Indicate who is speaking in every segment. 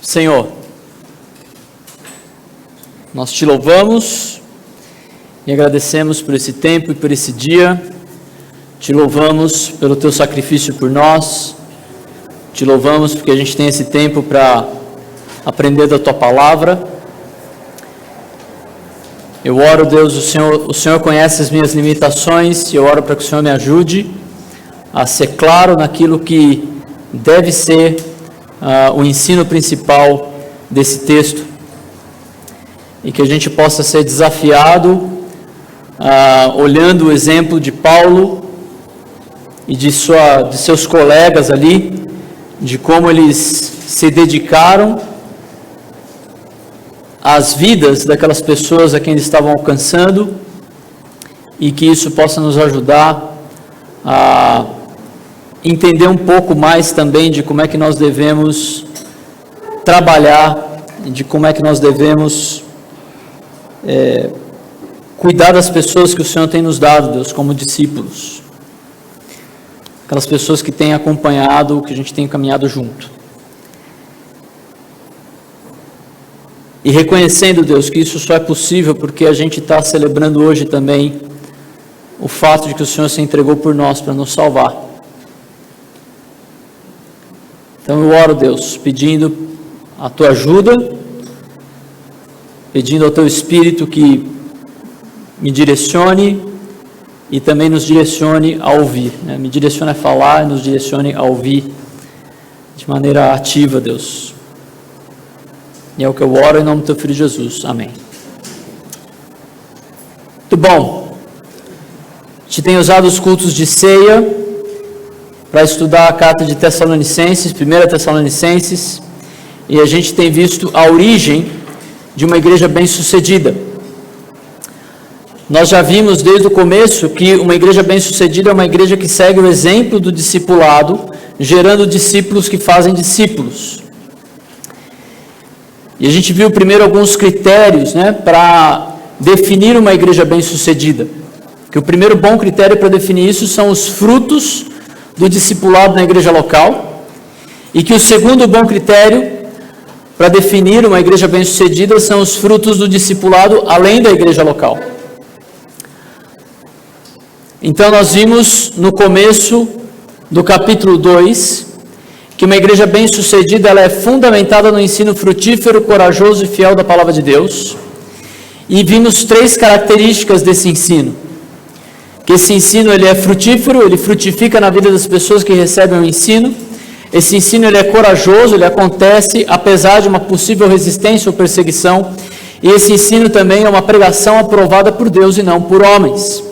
Speaker 1: Senhor, nós te louvamos e agradecemos por esse tempo e por esse dia. Te louvamos pelo teu sacrifício por nós. Te louvamos porque a gente tem esse tempo para aprender da tua palavra. Eu oro, Deus, o Senhor conhece as minhas limitações e eu oro para que o Senhor me ajude a ser claro naquilo que deve ser o ensino principal desse texto, e que a gente possa ser desafiado olhando o exemplo de Paulo e de seus colegas ali, de como eles se dedicaram às vidas daquelas pessoas a quem eles estavam alcançando, e que isso possa nos ajudar a entender um pouco mais também de como é que nós devemos trabalhar, de como é que nós devemos cuidar das pessoas que o Senhor tem nos dado, Deus, como discípulos. Aquelas pessoas que têm acompanhado, que a gente tem caminhado junto. E reconhecendo, Deus, que isso só é possível porque a gente está celebrando hoje também o fato de que o Senhor se entregou por nós para nos salvar. Então eu oro, Deus, pedindo a tua ajuda, pedindo ao teu Espírito que me direcione e também nos direcione a ouvir, né? Me direcione a falar e nos direcione a ouvir de maneira ativa, Deus. E é o que eu oro em nome do teu Filho Jesus. Amém. Muito bom. A gente tem usado os cultos de ceia para estudar a carta de Tessalonicenses, 1 Tessalonicenses, e a gente tem visto a origem de uma igreja bem-sucedida. Nós já vimos desde o começo que uma igreja bem-sucedida é uma igreja que segue o exemplo do discipulado, gerando discípulos que fazem discípulos. E a gente viu primeiro alguns critérios, né, para definir uma igreja bem-sucedida. Que o primeiro bom critério para definir isso são os frutos do discipulado na igreja local, e que o segundo bom critério para definir uma igreja bem-sucedida são os frutos do discipulado além da igreja local. Então nós vimos no começo do capítulo 2 que uma igreja bem-sucedida ela é fundamentada no ensino frutífero, corajoso e fiel da palavra de Deus, e vimos 3 características desse ensino. Que esse ensino ele é frutífero, ele frutifica na vida das pessoas que recebem o ensino. Esse ensino ele é corajoso, ele acontece apesar de uma possível resistência ou perseguição. E esse ensino também é uma pregação aprovada por Deus e não por homens.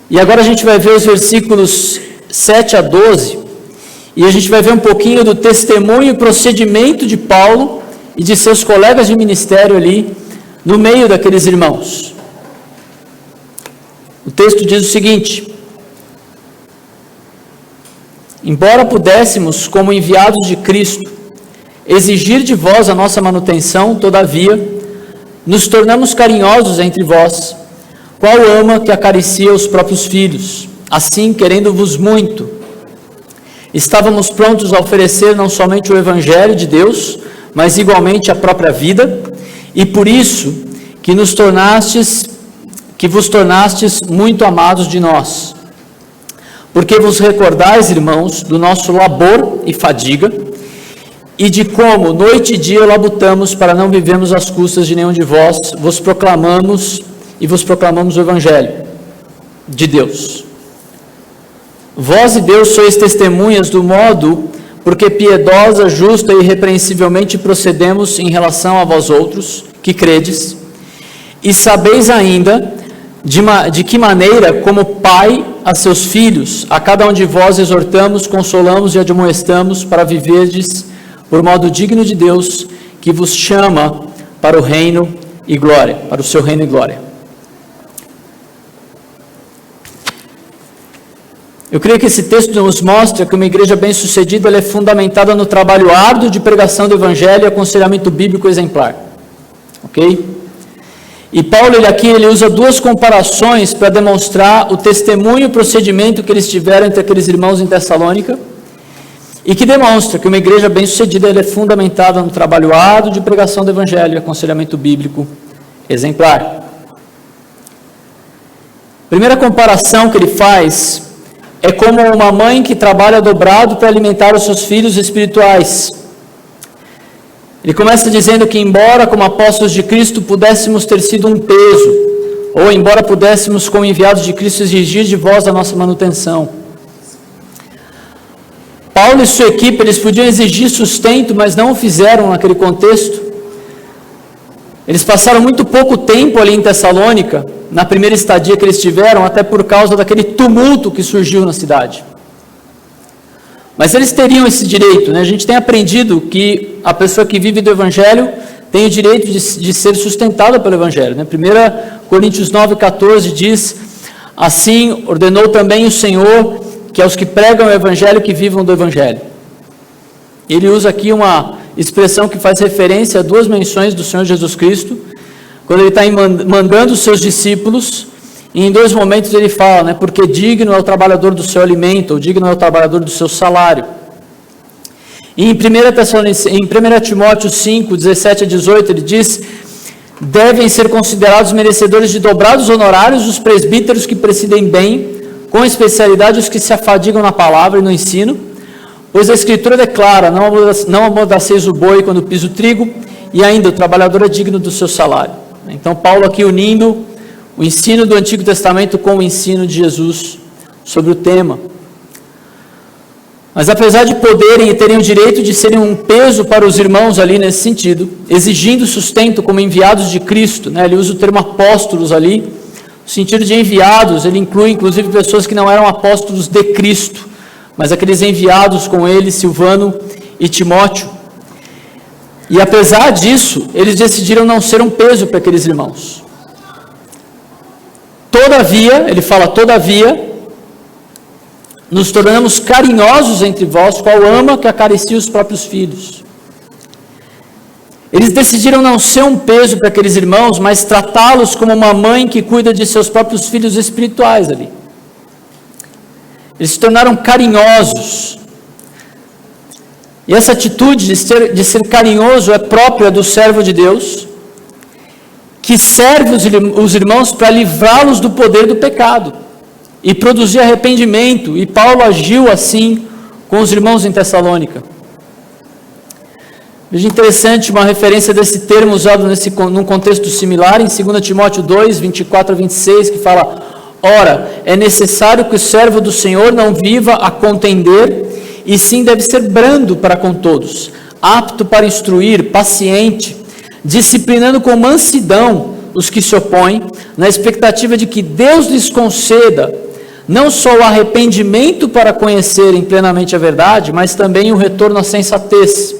Speaker 1: E agora a gente vai ver os versículos 7 a 12, e a gente vai ver um pouquinho do testemunho e procedimento de Paulo e de seus colegas de ministério ali no meio daqueles irmãos. O texto diz o seguinte: embora pudéssemos, como enviados de Cristo, exigir de vós a nossa manutenção, todavia, nos tornamos carinhosos entre vós, qual ama que acaricia os próprios filhos, assim, querendo-vos muito. Estávamos prontos a oferecer não somente o Evangelho de Deus, mas igualmente a própria vida, e por isso que vos tornastes muito amados de nós, porque vos recordais, irmãos, do nosso labor e fadiga, e de como noite e dia labutamos para não vivermos às custas de nenhum de vós, vos proclamamos o Evangelho de Deus. Vós e Deus sois testemunhas do modo porque piedosa, justa e irrepreensivelmente procedemos em relação a vós outros, que credes, e sabeis ainda de que maneira, como pai a seus filhos, a cada um de vós exortamos, consolamos e admoestamos para viverdes por modo digno de Deus, que vos chama para o reino e glória, para o seu reino e glória. Eu creio que esse texto nos mostra que uma igreja bem-sucedida ela é fundamentada no trabalho árduo de pregação do Evangelho e aconselhamento bíblico exemplar. Ok? E Paulo ele usa 2 comparações para demonstrar o testemunho e o procedimento que eles tiveram entre aqueles irmãos em Tessalônica, e que demonstra que uma igreja bem-sucedida é fundamentada no trabalho árduo de pregação do Evangelho e aconselhamento bíblico exemplar. Primeira comparação que ele faz é como uma mãe que trabalha dobrado para alimentar os seus filhos espirituais. Ele começa dizendo que, embora como apóstolos de Cristo pudéssemos ter sido um peso, ou embora pudéssemos, como enviados de Cristo, exigir de vós a nossa manutenção. Paulo e sua equipe, eles podiam exigir sustento, mas não o fizeram naquele contexto. Eles passaram muito pouco tempo ali em Tessalônica, na primeira estadia que eles tiveram, até por causa daquele tumulto que surgiu na cidade. Mas eles teriam esse direito, né? A gente tem aprendido que a pessoa que vive do Evangelho tem o direito de ser sustentada pelo Evangelho, né? 1 Coríntios 9,14 diz: assim ordenou também o Senhor que aos que pregam o Evangelho que vivam do Evangelho. Ele usa aqui uma expressão que faz referência a duas menções do Senhor Jesus Cristo, quando ele está mandando os seus discípulos, e em dois momentos ele fala, né, porque digno é o trabalhador do seu alimento, ou digno é o trabalhador do seu salário. E em 1 Timóteo 5, 17 a 18, ele diz: devem ser considerados merecedores de dobrados honorários os presbíteros que presidem bem, com especialidade os que se afadigam na palavra e no ensino, pois a Escritura declara: não amordaceis o boi quando pisa o trigo, e ainda o trabalhador é digno do seu salário. Então Paulo aqui unindo o ensino do Antigo Testamento com o ensino de Jesus sobre o tema. Mas apesar de poderem e terem o direito de serem um peso para os irmãos ali nesse sentido, exigindo sustento como enviados de Cristo, né? Ele usa o termo apóstolos ali, no sentido de enviados, ele inclui inclusive pessoas que não eram apóstolos de Cristo, mas aqueles enviados com ele, Silvano e Timóteo. E apesar disso, eles decidiram não ser um peso para aqueles irmãos. Todavia, ele fala, todavia, nos tornamos carinhosos entre vós, qual ama que acaricia os próprios filhos. Eles decidiram não ser um peso para aqueles irmãos, mas tratá-los como uma mãe que cuida de seus próprios filhos espirituais ali. Eles se tornaram carinhosos. E essa atitude de ser carinhoso é própria do servo de Deus, que serve os irmãos para livrá-los do poder do pecado e produzir arrependimento. E Paulo agiu assim com os irmãos em Tessalônica. Veja interessante uma referência desse termo usado num contexto similar em 2 Timóteo 2, 24 a 26, que fala: ora, é necessário que o servo do Senhor não viva a contender, e sim deve ser brando para com todos, apto para instruir, paciente, disciplinando com mansidão os que se opõem, na expectativa de que Deus lhes conceda não só o arrependimento para conhecerem plenamente a verdade, mas também o retorno à sensatez,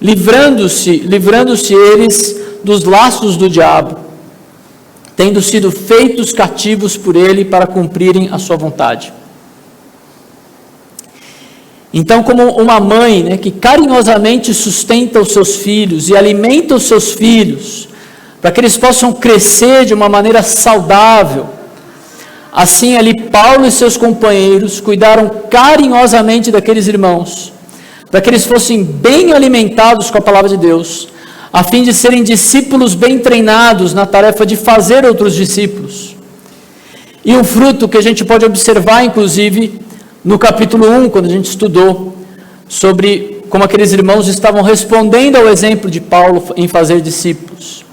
Speaker 1: livrando-se eles dos laços do diabo, tendo sido feitos cativos por ele para cumprirem a sua vontade. Então, como uma mãe, né, que carinhosamente sustenta os seus filhos e alimenta os seus filhos, para que eles possam crescer de uma maneira saudável, assim ali Paulo e seus companheiros cuidaram carinhosamente daqueles irmãos, para que eles fossem bem alimentados com a palavra de Deus, a fim de serem discípulos bem treinados na tarefa de fazer outros discípulos. E um fruto que a gente pode observar, inclusive, no capítulo 1, quando a gente estudou sobre como aqueles irmãos estavam respondendo ao exemplo de Paulo em fazer discípulos.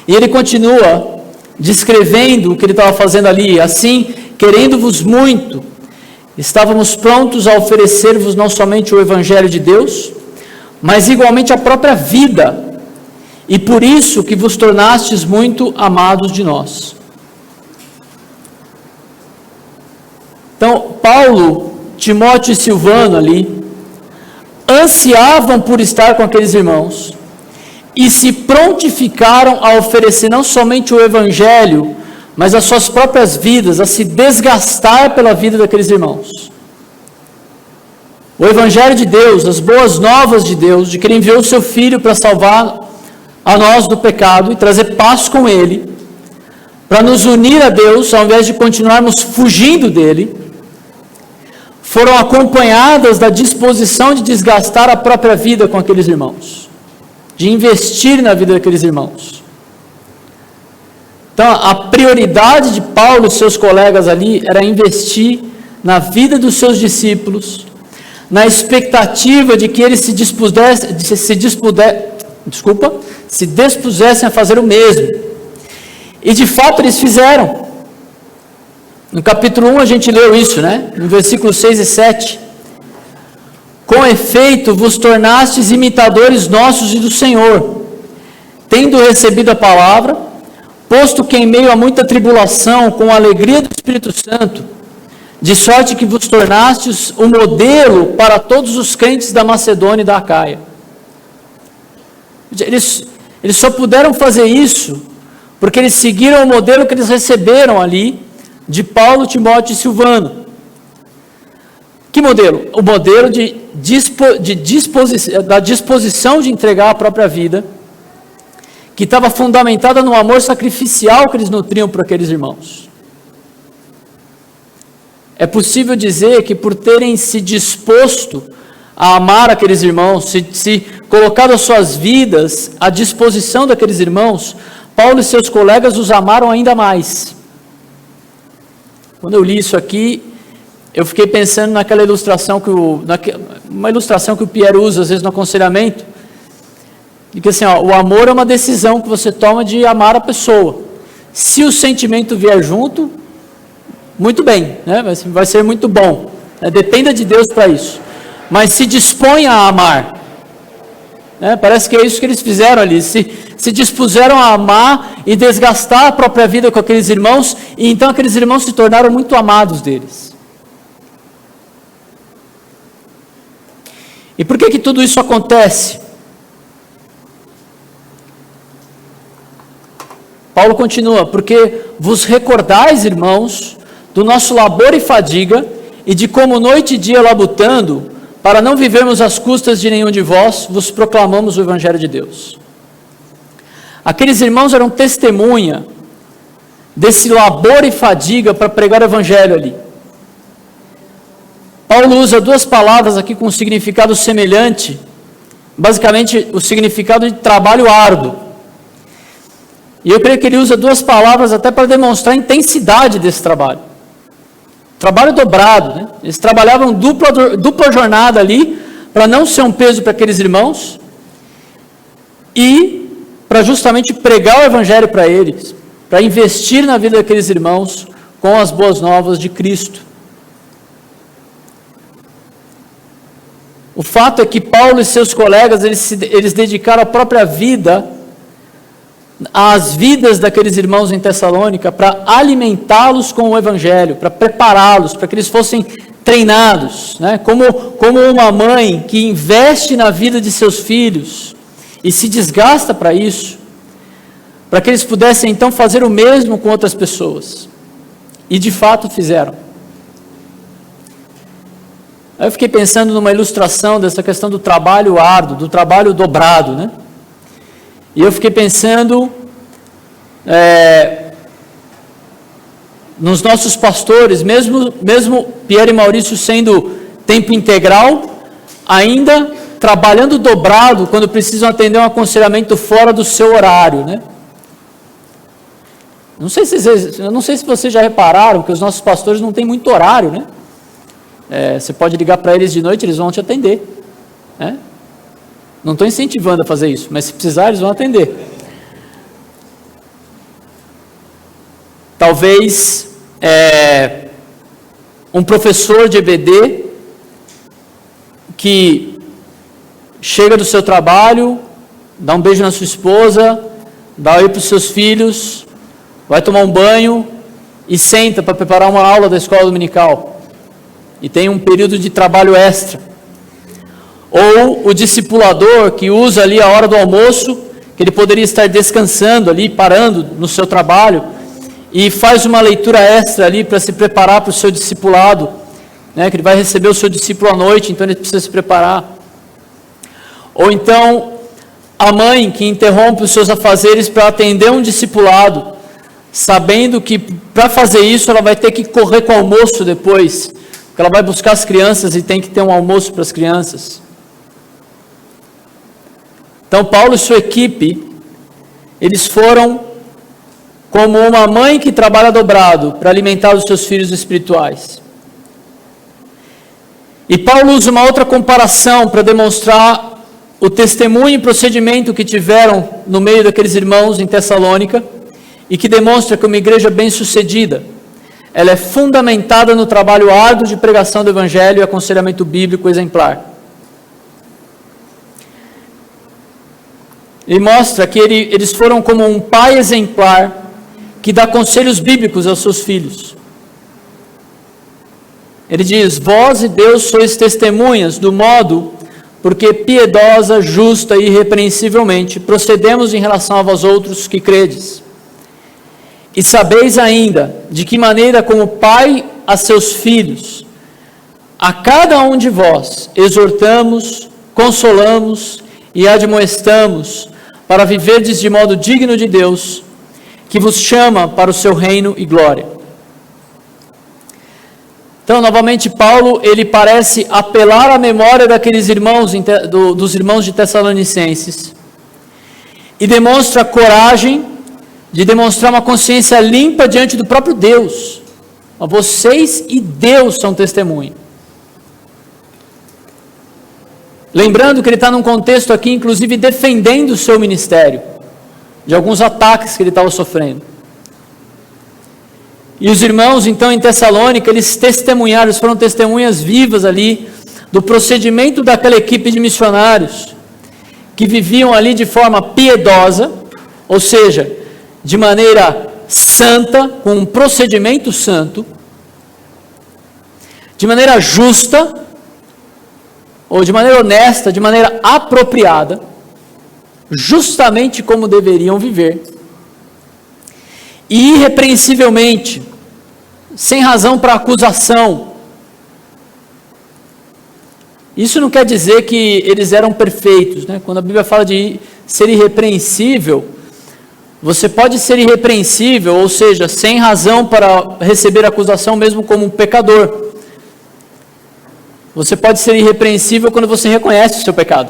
Speaker 1: E ele continua descrevendo o que ele estava fazendo ali: assim, querendo-vos muito, estávamos prontos a oferecer-vos não somente o Evangelho de Deus, mas igualmente a própria vida, e por isso que vos tornastes muito amados de nós. Então, Paulo, Timóteo e Silvano ali, ansiavam por estar com aqueles irmãos, e se prontificaram a oferecer não somente o Evangelho, mas as suas próprias vidas, a se desgastar pela vida daqueles irmãos. O Evangelho de Deus, as boas novas de Deus, de que Ele enviou o seu Filho para salvar a nós do pecado e trazer paz com Ele, para nos unir a Deus, ao invés de continuarmos fugindo dEle, foram acompanhadas da disposição de desgastar a própria vida com aqueles irmãos, de investir na vida daqueles irmãos. Então, a prioridade de Paulo e seus colegas ali era investir na vida dos seus discípulos, na expectativa de que eles se dispusessem a fazer o mesmo. E de fato eles fizeram. No capítulo 1 a gente leu isso, né? No versículos 6 e 7. Com efeito, vos tornastes imitadores nossos e do Senhor, tendo recebido a palavra, posto que em meio a muita tribulação, com a alegria do Espírito Santo, de sorte que vos tornastes o modelo para todos os crentes da Macedônia e da Acaia. Eles só puderam fazer isso porque eles seguiram o modelo que eles receberam ali de Paulo, Timóteo e Silvano. Que modelo? O modelo da disposição de entregar a própria vida, que estava fundamentada no amor sacrificial que eles nutriam por aqueles irmãos. É possível dizer que por terem se disposto a amar aqueles irmãos, se colocado as suas vidas à disposição daqueles irmãos, Paulo e seus colegas os amaram ainda mais. Quando eu li isso aqui, eu fiquei pensando naquela ilustração uma ilustração que o Pierre usa às vezes no aconselhamento, de que assim, o amor é uma decisão que você toma de amar a pessoa. Se o sentimento vier junto, muito bem, né? Vai ser muito bom. Dependa de Deus para isso. Mas se dispõe a amar. Parece que é isso que eles fizeram ali. Se dispuseram a amar e desgastar a própria vida com aqueles irmãos, e então aqueles irmãos se tornaram muito amados deles. E por que tudo isso acontece? Paulo continua, porque vos recordais, irmãos, do nosso labor e fadiga, e de como noite e dia labutando, para não vivermos às custas de nenhum de vós, vos proclamamos o Evangelho de Deus. Aqueles irmãos eram testemunha desse labor e fadiga para pregar o Evangelho ali. Paulo usa duas palavras aqui com um significado semelhante, basicamente o significado de trabalho árduo. E eu creio que ele usa duas palavras até para demonstrar a intensidade desse trabalho. Trabalho dobrado, né? Eles trabalhavam dupla jornada ali, para não ser um peso para aqueles irmãos, e para justamente pregar o Evangelho para eles, para investir na vida daqueles irmãos com as boas novas de Cristo. O fato é que Paulo e seus colegas, eles dedicaram a própria vida às vidas daqueles irmãos em Tessalônica para alimentá-los com o Evangelho, para prepará-los, para que eles fossem treinados, né? Como uma mãe que investe na vida de seus filhos e se desgasta para isso, para que eles pudessem então fazer o mesmo com outras pessoas. E de fato fizeram. Aí eu fiquei pensando numa ilustração dessa questão do trabalho árduo, do trabalho dobrado, né? E eu fiquei pensando nos nossos pastores, mesmo Pierre e Maurício sendo tempo integral, ainda trabalhando dobrado quando precisam atender um aconselhamento fora do seu horário, né? Eu não sei se vocês já repararam que os nossos pastores não têm muito horário, né? Você pode ligar para eles de noite, eles vão te atender, né? Não estou incentivando a fazer isso, mas se precisar, eles vão atender. Talvez um professor de EBD que chega do seu trabalho, dá um beijo na sua esposa, dá oi para os seus filhos, vai tomar um banho e senta para preparar uma aula da escola dominical. E tem um período de trabalho extra. Ou o discipulador que usa ali a hora do almoço, que ele poderia estar descansando ali, parando no seu trabalho, e faz uma leitura extra ali para se preparar para o seu discipulado, né, que ele vai receber o seu discípulo à noite, então ele precisa se preparar. Ou então, a mãe que interrompe os seus afazeres para atender um discipulado, sabendo que para fazer isso ela vai ter que correr com o almoço depois, porque porque ela vai buscar as crianças e tem que ter um almoço para as crianças. Então Paulo e sua equipe, eles foram como uma mãe que trabalha dobrado para alimentar os seus filhos espirituais. E Paulo usa uma outra comparação para demonstrar o testemunho e procedimento que tiveram no meio daqueles irmãos em Tessalônica, e que demonstra que uma igreja bem-sucedida, ela é fundamentada no trabalho árduo de pregação do Evangelho e aconselhamento bíblico exemplar. Ele mostra que eles foram como um pai exemplar que dá conselhos bíblicos aos seus filhos. Ele diz: vós e Deus sois testemunhas do modo porque piedosa, justa e irrepreensivelmente procedemos em relação a vós outros que credes. E sabeis ainda de que maneira, como pai a seus filhos, a cada um de vós exortamos, consolamos e admoestamos para viverdes de modo digno de Deus, que vos chama para o seu reino e glória. Então, novamente, Paulo, ele parece apelar à memória daqueles irmãos, dos irmãos de Tessalonicenses, e demonstra coragem de demonstrar uma consciência limpa diante do próprio Deus. Vocês e Deus são testemunha. Lembrando que ele está num contexto aqui, inclusive, defendendo o seu ministério, de alguns ataques que ele estava sofrendo. E os irmãos, então, em Tessalônica, eles testemunharam, eles foram testemunhas vivas ali, do procedimento daquela equipe de missionários, que viviam ali de forma piedosa, ou seja, de maneira santa, com um procedimento santo, de maneira justa, ou de maneira honesta, de maneira apropriada, justamente como deveriam viver, e irrepreensivelmente, sem razão para acusação. Isso não quer dizer que eles eram perfeitos, né? Quando a Bíblia fala de ser irrepreensível, você pode ser irrepreensível, ou seja, sem razão para receber acusação, mesmo como um pecador. Você pode ser irrepreensível quando você reconhece o seu pecado.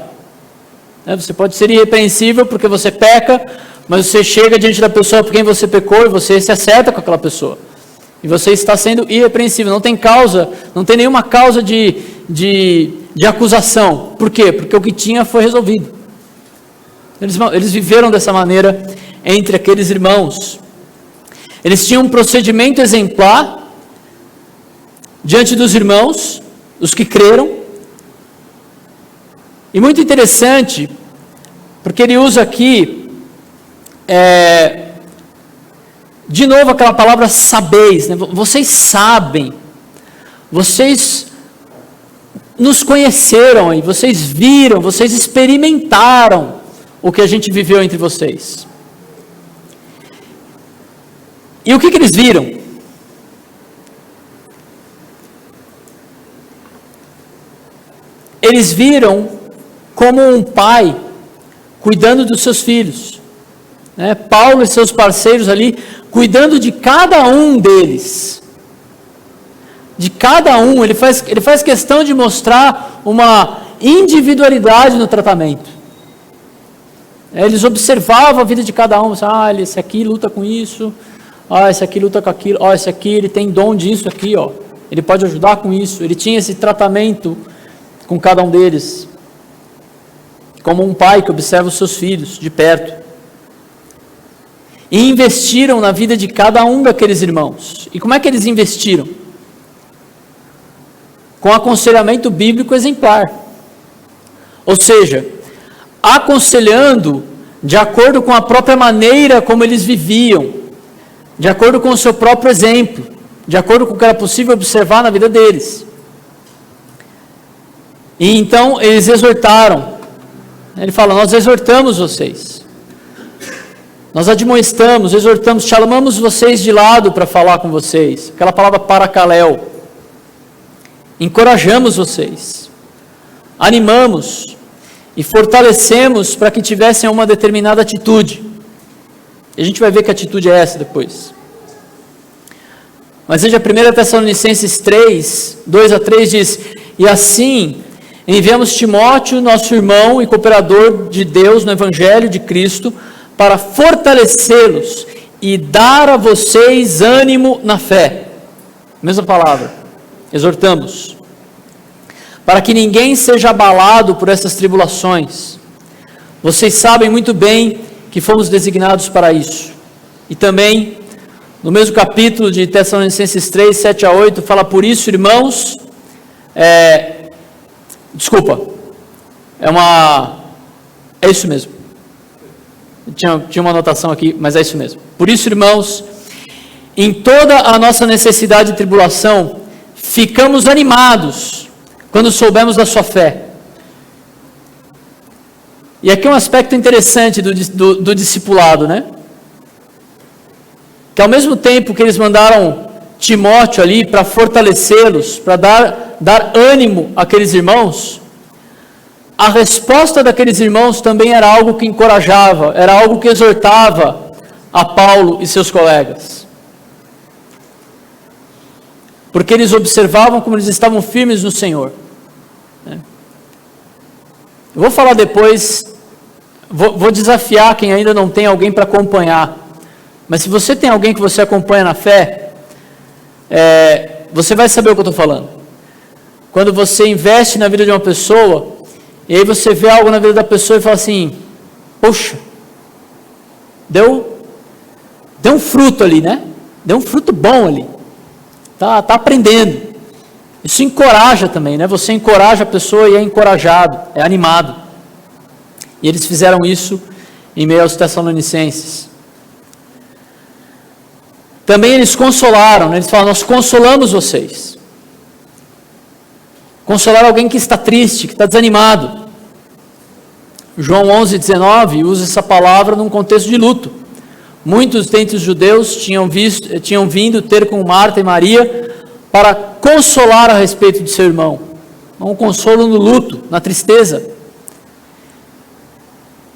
Speaker 1: Você pode ser irrepreensível porque você peca, mas você chega diante da pessoa por quem você pecou e você se acerta com aquela pessoa. E você está sendo irrepreensível. Não tem causa, não tem nenhuma causa de acusação. Por quê? Porque o que tinha foi resolvido. Eles viveram dessa maneira entre aqueles irmãos. Eles tinham um procedimento exemplar diante dos irmãos, os que creram. E muito interessante, porque ele usa aqui, de novo aquela palavra sabeis, né? Vocês sabem, vocês nos conheceram, e vocês viram, vocês experimentaram o que a gente viveu entre vocês. E o que eles viram? Eles viram como um pai cuidando dos seus filhos, né? Paulo e seus parceiros ali, cuidando de cada um deles, de cada um. Ele faz questão de mostrar uma individualidade no tratamento. Eles observavam a vida de cada um. Esse aqui luta com isso, esse aqui luta com aquilo, esse aqui ele tem dom disso aqui, ele pode ajudar com isso. Ele tinha esse tratamento com cada um deles, como um pai que observa os seus filhos de perto. E investiram na vida de cada um daqueles irmãos. E como é que eles investiram? Com aconselhamento bíblico exemplar. Ou seja, aconselhando de acordo com a própria maneira como eles viviam, de acordo com o seu próprio exemplo, de acordo com o que era possível observar na vida deles. E então eles exortaram. Ele fala: nós exortamos vocês, nós admoestamos, exortamos, chamamos vocês de lado para falar com vocês, aquela palavra paracaléu. Encorajamos vocês, animamos e fortalecemos para que tivessem uma determinada atitude. E a gente vai ver que atitude é essa depois. Mas veja, 1 Tessalonicenses 3, 2 a 3 diz: e assim enviamos Timóteo, nosso irmão e cooperador de Deus no Evangelho de Cristo, para fortalecê-los e dar a vocês ânimo na fé. Mesma palavra, exortamos. Para que ninguém seja abalado por essas tribulações. Vocês sabem muito bem que fomos designados para isso. E também, no mesmo capítulo de Tessalonicenses 3, 7 a 8, fala: por isso, irmãos, é isso mesmo. Tinha uma anotação aqui, mas é isso mesmo. Por isso, irmãos, em toda a nossa necessidade e tribulação, ficamos animados quando soubemos da sua fé. E aqui é um aspecto interessante do discipulado, né? Que ao mesmo tempo que eles mandaram Timóteo ali para fortalecê-los, para dar ânimo àqueles irmãos, a resposta daqueles irmãos também era algo que encorajava, era algo que exortava a Paulo e seus colegas. Porque eles observavam como eles estavam firmes no Senhor. Eu vou falar depois, vou desafiar quem ainda não tem alguém para acompanhar. Mas se você tem alguém que você acompanha na fé, você vai saber o que eu estou falando. Quando você investe na vida de uma pessoa, e aí você vê algo na vida da pessoa e fala assim: poxa, deu um fruto ali, né? Deu um fruto bom ali. Tá aprendendo. Isso encoraja também, né? Você encoraja a pessoa e é encorajado, é animado. E eles fizeram isso em meio aos Tessalonicenses. Também eles consolaram, né? Eles falaram: nós consolamos vocês. Consolar alguém que está triste, que está desanimado. João 11:19 usa essa palavra num contexto de luto. Muitos dentre os judeus tinham vindo ter com Marta e Maria para consolar a respeito de seu irmão. Um consolo no luto, na tristeza.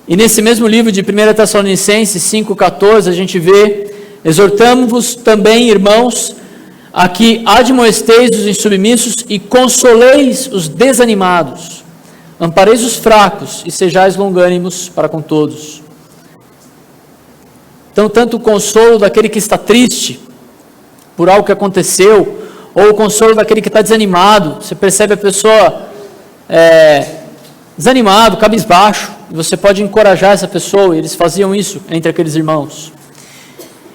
Speaker 1: E nesse mesmo livro de 1 Tessalonicenses 5,14, a gente vê: exortamo-vos também, irmãos, a que admoesteis os insubmissos e consoleis os desanimados, ampareis os fracos e sejais longânimos para com todos. Então, tanto o consolo daquele que está triste por algo que aconteceu, ou o consolo daquele que está desanimado. Você percebe a pessoa desanimado, cabisbaixo, e você pode encorajar essa pessoa, e eles faziam isso entre aqueles irmãos.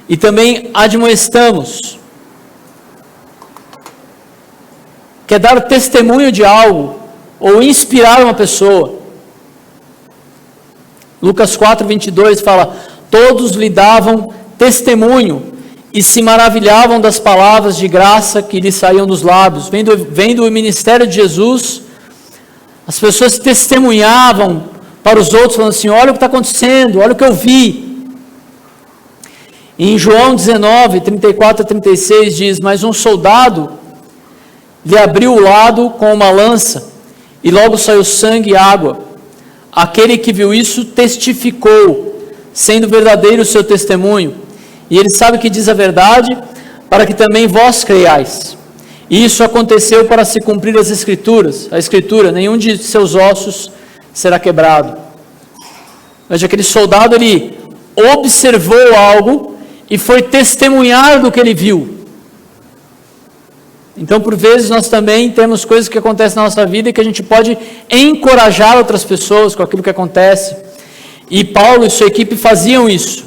Speaker 1: E também admoestamos, que é dar testemunho de algo, ou inspirar uma pessoa. Lucas 4:22 fala: todos lhe davam testemunho e se maravilhavam das palavras de graça que lhe saíam dos lábios. Vendo o ministério de Jesus, as pessoas testemunhavam para os outros, falando assim: olha o que está acontecendo, olha o que eu vi. E em João 19:34-36 diz: mas um soldado lhe abriu o lado com uma lança, e logo saiu sangue e água. Aquele que viu isso testificou, sendo verdadeiro o seu testemunho, e ele sabe que diz a verdade, para que também vós creiais. E isso aconteceu para se cumprir a Escritura: nenhum de seus ossos será quebrado. Veja, aquele soldado, ele observou algo e foi testemunhar do que ele viu. Então, por vezes, nós também temos coisas que acontecem na nossa vida e que a gente pode encorajar outras pessoas com aquilo que acontece. E Paulo e sua equipe faziam isso.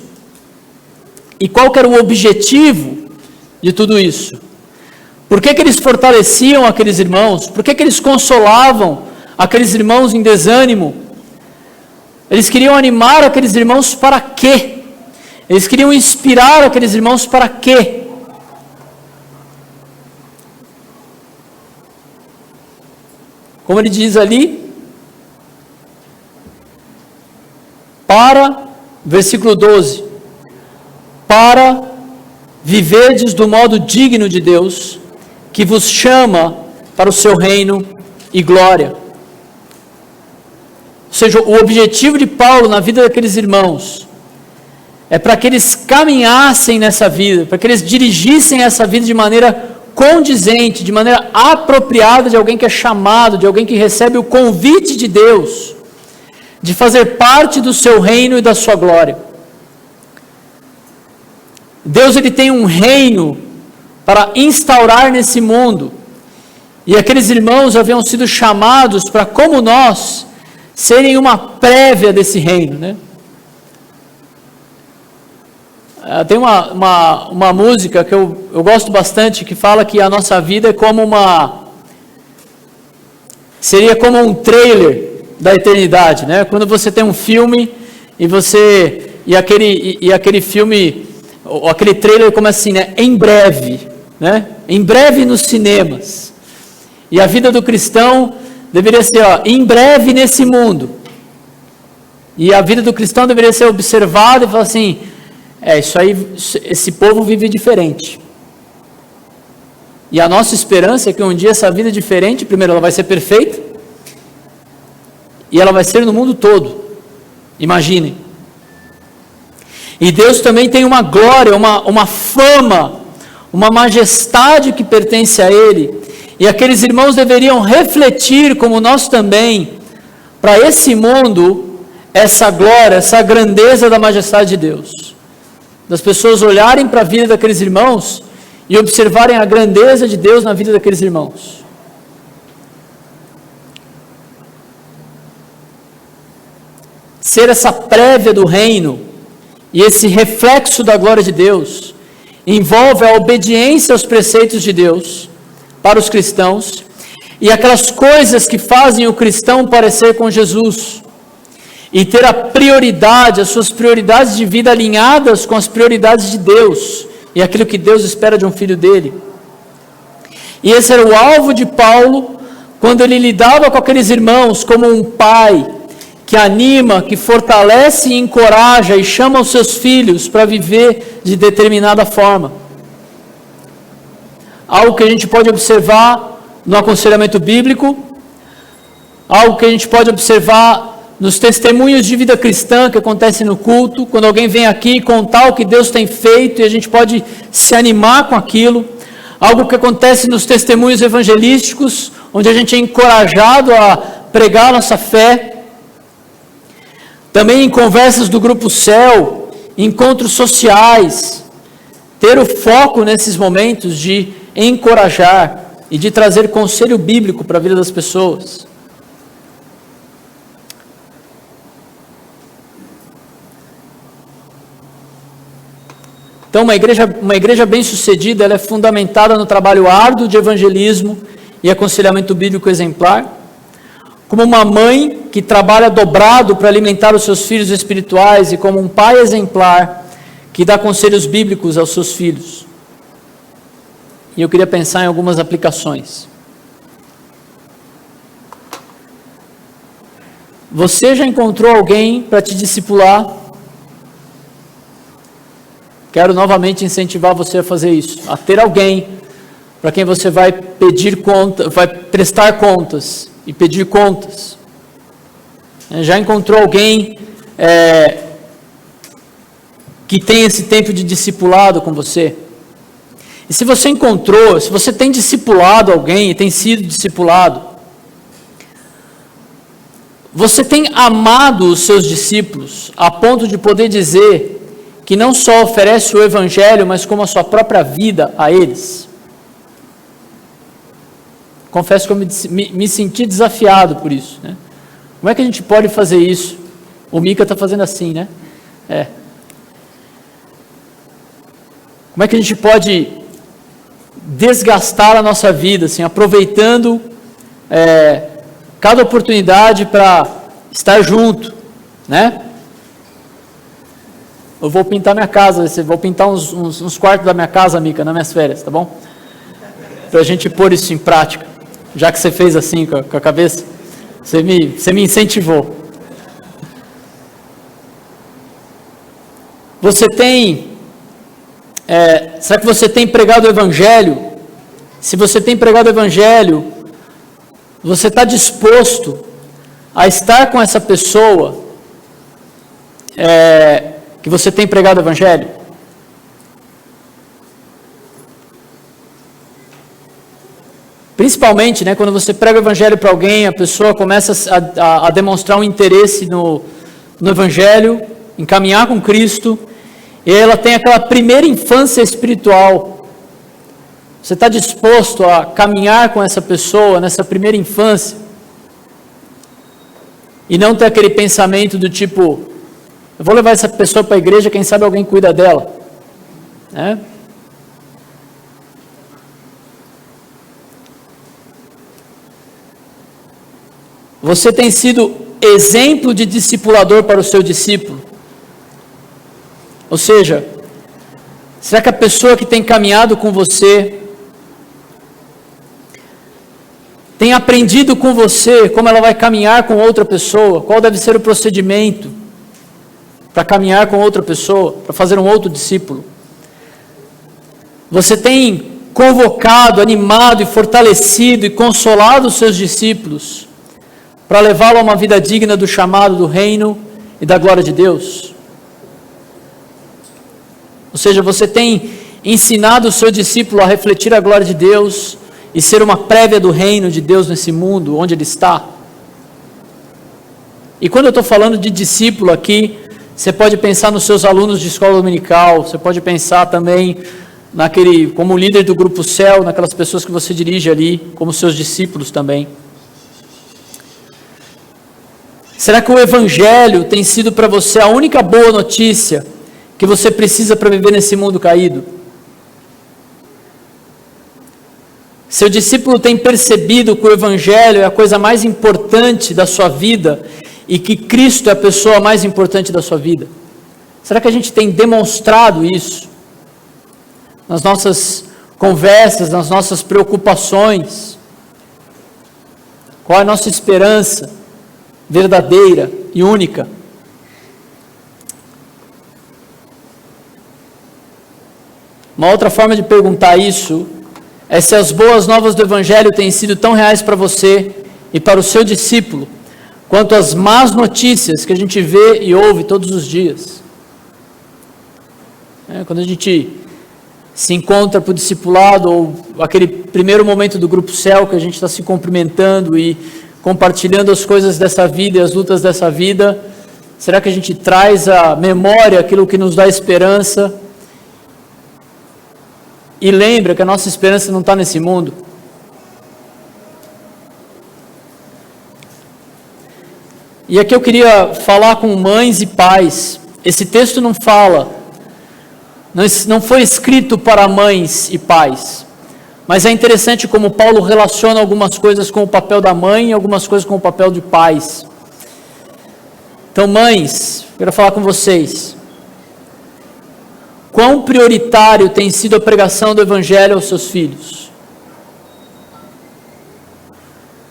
Speaker 1: E qual que era o objetivo de tudo isso? Por que eles fortaleciam aqueles irmãos? Por que eles consolavam aqueles irmãos em desânimo? Eles queriam animar aqueles irmãos para quê? Eles queriam inspirar aqueles irmãos para quê? Como ele diz ali, versículo 12, para viverdes do modo digno de Deus, que vos chama para o seu reino e glória. Ou seja, o objetivo de Paulo na vida daqueles irmãos é para que eles caminhassem nessa vida, para que eles dirigissem essa vida de maneira condizente, de maneira apropriada de alguém que é chamado, de alguém que recebe o convite de Deus, de fazer parte do seu reino e da sua glória. Deus, ele tem um reino para instaurar nesse mundo, e aqueles irmãos haviam sido chamados para, como nós, serem uma prévia desse reino, né? Tem uma música que eu gosto bastante, que fala que a nossa vida é como seria como um trailer da eternidade, né? Quando você tem um filme e aquele filme, aquele trailer começa assim, né? Em breve, né? Em breve nos cinemas. E a vida do cristão deveria ser, em breve nesse mundo. E a vida do cristão deveria ser observada e falar assim, isso aí, esse povo vive diferente. E a nossa esperança é que um dia essa vida diferente, primeiro ela vai ser perfeita, e ela vai ser no mundo todo. Imaginem. E Deus também tem uma glória, uma fama, uma majestade que pertence a Ele. E aqueles irmãos deveriam refletir, como nós também, para esse mundo, essa glória, essa grandeza da majestade de Deus. Das pessoas olharem para a vida daqueles irmãos e observarem a grandeza de Deus na vida daqueles irmãos. Ser essa prévia do reino e esse reflexo da glória de Deus envolve a obediência aos preceitos de Deus para os cristãos e aquelas coisas que fazem o cristão parecer com Jesus. E ter a prioridade, as suas prioridades de vida alinhadas com as prioridades de Deus e aquilo que Deus espera de um filho dele. E esse era o alvo de Paulo quando ele lidava com aqueles irmãos como um pai que anima, que fortalece e encoraja e chama os seus filhos para viver de determinada forma. Algo que a gente pode observar no aconselhamento bíblico, algo que a gente pode observar nos testemunhos de vida cristã que acontecem no culto, quando alguém vem aqui contar o que Deus tem feito e a gente pode se animar com aquilo, algo que acontece nos testemunhos evangelísticos, onde a gente é encorajado a pregar a nossa fé, também em conversas do Grupo Céu, encontros sociais, ter o foco nesses momentos de encorajar e de trazer conselho bíblico para a vida das pessoas. Então, uma igreja bem-sucedida, ela é fundamentada no trabalho árduo de evangelismo e aconselhamento bíblico exemplar, como uma mãe que trabalha dobrado para alimentar os seus filhos espirituais e como um pai exemplar que dá conselhos bíblicos aos seus filhos. E eu queria pensar em algumas aplicações. Você já encontrou alguém para te discipular? Quero novamente incentivar você a fazer isso, a ter alguém para quem você vai pedir conta, vai prestar contas e pedir contas. Já encontrou alguém que tem esse tempo de discipulado com você? E se você encontrou, se você tem discipulado alguém e tem sido discipulado, você tem amado os seus discípulos a ponto de poder dizer que não só oferece o Evangelho, mas como a sua própria vida a eles? Confesso que eu me senti desafiado por isso, né? Como é que a gente pode fazer isso? O Mica está fazendo assim, né? Como é que a gente pode desgastar a nossa vida, assim, aproveitando cada oportunidade para estar junto, né? Eu vou pintar minha casa, vou pintar uns quartos da minha casa, Mica, nas minhas férias, tá bom? Para a gente pôr isso em prática. Já que você fez assim com a cabeça, você me incentivou. Você tem, será que você tem pregado o Evangelho? Se você tem pregado o Evangelho, você está disposto a estar com essa pessoa que você tem pregado o Evangelho? Principalmente, quando você prega o Evangelho para alguém, a pessoa começa a demonstrar um interesse no Evangelho, em caminhar com Cristo, e ela tem aquela primeira infância espiritual. Você está disposto a caminhar com essa pessoa nessa primeira infância? E não ter aquele pensamento do tipo, eu vou levar essa pessoa para a igreja, quem sabe alguém cuida dela. Você tem sido exemplo de discipulador para o seu discípulo? Ou seja, será que a pessoa que tem caminhado com você, tem aprendido com você como ela vai caminhar com outra pessoa? Qual deve ser o procedimento para caminhar com outra pessoa, para fazer um outro discípulo? Você tem convocado, animado e fortalecido e consolado os seus discípulos para levá-lo a uma vida digna do chamado do reino e da glória de Deus? Ou seja, você tem ensinado o seu discípulo a refletir a glória de Deus e ser uma prévia do reino de Deus nesse mundo onde ele está? E quando eu estou falando de discípulo aqui, você pode pensar nos seus alunos de escola dominical, você pode pensar também como líder do grupo Céu, naquelas pessoas que você dirige ali, como seus discípulos também. Será que o Evangelho tem sido para você a única boa notícia que você precisa para viver nesse mundo caído? Seu discípulo tem percebido que o Evangelho é a coisa mais importante da sua vida e que Cristo é a pessoa mais importante da sua vida? Será que a gente tem demonstrado isso nas nossas conversas, nas nossas preocupações? Qual é a nossa esperança verdadeira e única? Uma outra forma de perguntar isso é se as boas novas do Evangelho têm sido tão reais para você e para o seu discípulo, quanto as más notícias que a gente vê e ouve todos os dias. Quando a gente se encontra para o discipulado, ou aquele primeiro momento do Grupo Céu, que a gente está se cumprimentando e compartilhando as coisas dessa vida e as lutas dessa vida, será que a gente traz à memória aquilo que nos dá esperança? E lembra que a nossa esperança não está nesse mundo? E aqui eu queria falar com mães e pais. Esse texto não fala, não foi escrito para mães e pais, mas é interessante como Paulo relaciona algumas coisas com o papel da mãe e algumas coisas com o papel de pais. Então, mães, eu quero falar com vocês. Quão prioritário tem sido a pregação do Evangelho aos seus filhos?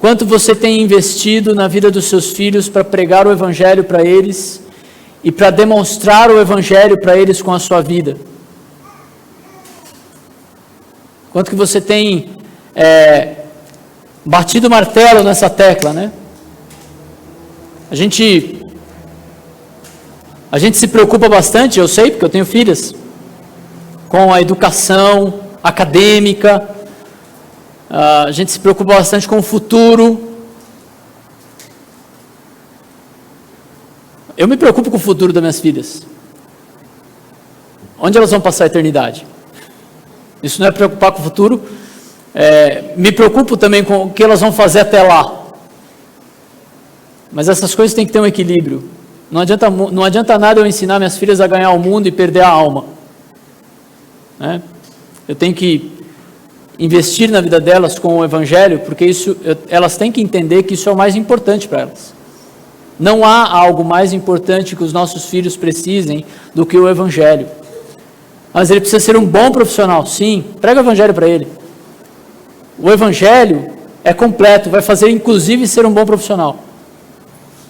Speaker 1: Quanto você tem investido na vida dos seus filhos para pregar o Evangelho para eles e para demonstrar o Evangelho para eles com a sua vida? Quanto que você tem batido o martelo nessa tecla, A gente se preocupa bastante, eu sei, porque eu tenho filhas, com a educação acadêmica, a gente se preocupa bastante com o futuro. Eu me preocupo com o futuro das minhas filhas. Onde elas vão passar a eternidade? Isso não é preocupar com o futuro. Me preocupo também com o que elas vão fazer até lá. Mas essas coisas têm que ter um equilíbrio. Não adianta nada eu ensinar minhas filhas a ganhar o mundo e perder a alma. Eu tenho que investir na vida delas com o Evangelho, porque elas têm que entender que isso é o mais importante para elas. Não há algo mais importante que os nossos filhos precisem do que o Evangelho. Mas ele precisa ser um bom profissional, sim, prega o Evangelho para ele. O Evangelho é completo, vai fazer inclusive ser um bom profissional.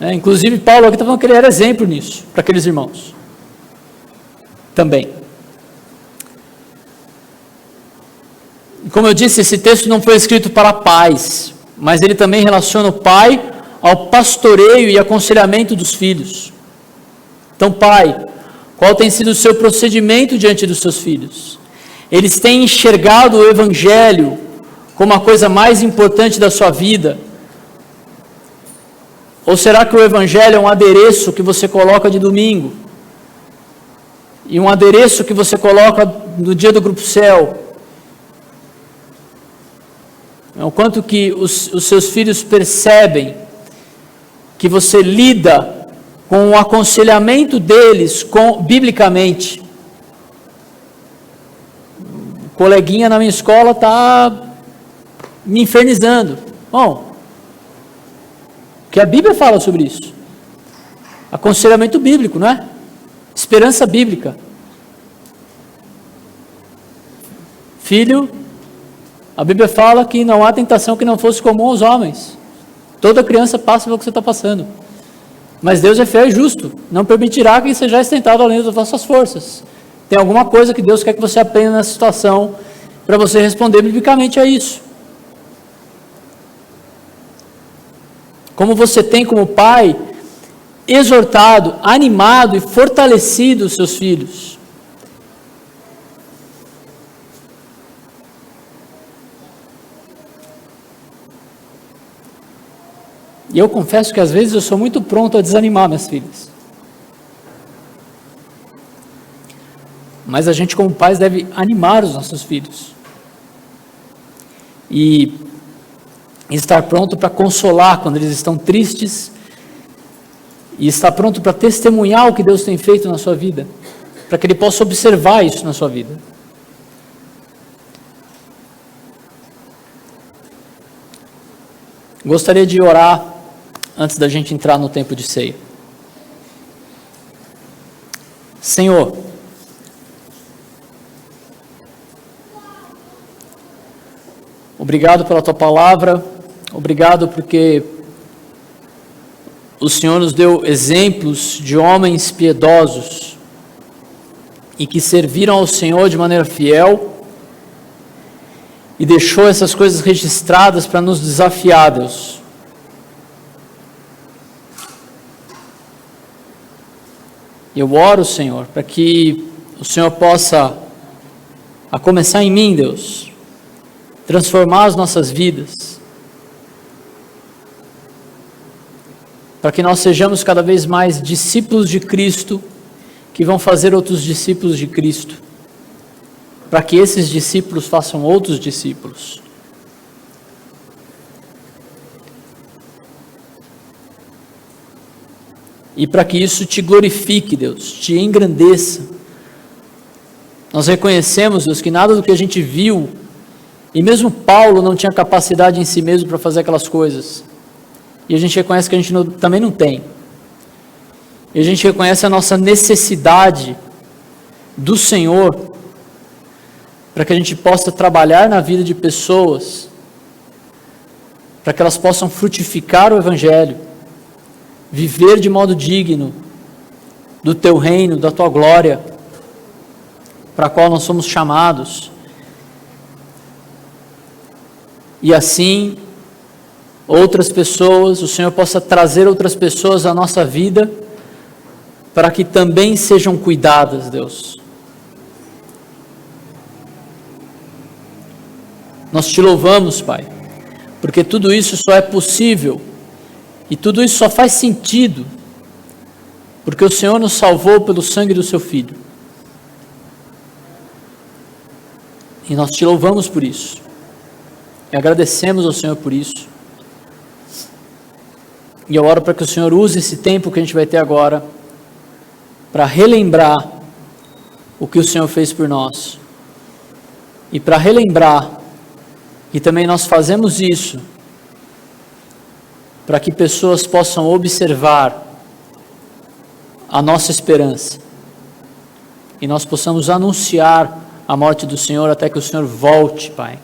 Speaker 1: Inclusive Paulo aqui está falando que ele era exemplo nisso, para aqueles irmãos. Também. Como eu disse, esse texto não foi escrito para pais, mas ele também relaciona o pai ao pastoreio e aconselhamento dos filhos. Então, pai, Qual tem sido o seu procedimento diante dos seus filhos? Eles têm enxergado o Evangelho como a coisa mais importante da sua vida? Ou será que o Evangelho é um adereço que você coloca de domingo? E um adereço que você coloca no dia do Grupo Céu? O quanto que os seus filhos percebem que você lida com o aconselhamento deles biblicamente. O coleguinha na minha escola está me infernizando. Bom, que a Bíblia fala sobre isso. Aconselhamento bíblico, não é? Esperança bíblica. Filho, a Bíblia fala que não há tentação que não fosse comum aos homens. Toda criança passa pelo que você está passando. Mas Deus é fiel e justo. Não permitirá que seja tentado além das vossas forças. Tem alguma coisa que Deus quer que você aprenda nessa situação para você responder biblicamente a isso. Como você tem como pai exortado, animado e fortalecido os seus filhos? E eu confesso que às vezes eu sou muito pronto a desanimar minhas filhas. Mas a gente como pais deve animar os nossos filhos. E estar pronto para consolar quando eles estão tristes. E estar pronto para testemunhar o que Deus tem feito na sua vida. Para que ele possa observar isso na sua vida. Gostaria de orar antes da gente entrar no tempo de ceia. Senhor, obrigado pela tua palavra, obrigado porque o Senhor nos deu exemplos de homens piedosos e que serviram ao Senhor de maneira fiel e deixou essas coisas registradas para nos desafiar, Deus. Eu oro, Senhor, para que o Senhor possa, a começar em mim, Deus, transformar as nossas vidas, para que nós sejamos cada vez mais discípulos de Cristo, que vão fazer outros discípulos de Cristo, para que esses discípulos façam outros discípulos. E para que isso te glorifique, Deus, te engrandeça. Nós reconhecemos, Deus, que nada do que a gente viu, e mesmo Paulo não tinha capacidade em si mesmo para fazer aquelas coisas. E a gente reconhece que a gente também não tem. E a gente reconhece a nossa necessidade do Senhor, para que a gente possa trabalhar na vida de pessoas, para que elas possam frutificar o Evangelho, viver de modo digno do teu reino, da tua glória, para a qual nós somos chamados. E assim, outras pessoas, o Senhor possa trazer outras pessoas à nossa vida, para que também sejam cuidadas, Deus. Nós te louvamos, Pai, porque tudo isso só é possível, e tudo isso só faz sentido, porque o Senhor nos salvou pelo sangue do seu Filho. E nós te louvamos por isso. E agradecemos ao Senhor por isso. E eu oro para que o Senhor use esse tempo que a gente vai ter agora, para relembrar o que o Senhor fez por nós. E para relembrar que também nós fazemos isso, para que pessoas possam observar a nossa esperança e nós possamos anunciar a morte do Senhor até que o Senhor volte, Pai.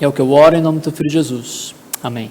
Speaker 1: É o que eu oro em nome do teu Filho Jesus. Amém.